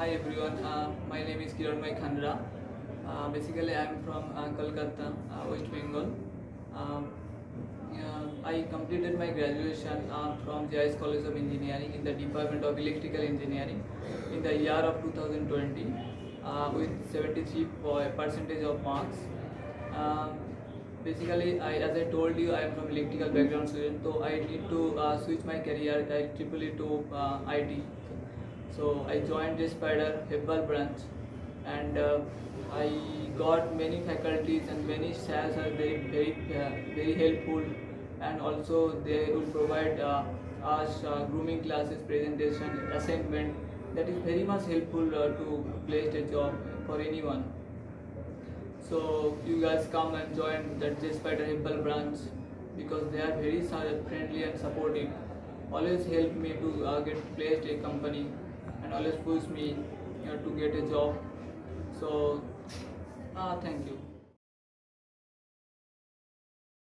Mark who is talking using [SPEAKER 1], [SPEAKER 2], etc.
[SPEAKER 1] Hi everyone, my name is KIRANMOY Khanra. Basically, I am from Kolkata, West Bengal. Um, I completed my graduation from JSpiders of Engineering in the Department of Electrical Engineering in the year of 2020 with 73% of marks. Um, Basically, as I told you, I am from electrical background student, so I need to switch my career triply to IT. So I joined JSpiders Hebbal Branch, and I got many faculties and many staffs are very helpful, and also they will provide us grooming classes, presentation, assignment. That is very much helpful to place a job for anyone. So you guys come and join that JSpiders Hebbal Branch because they are very friendly and supportive. Always help me to get placed a company and always push me to get a job. So thank you.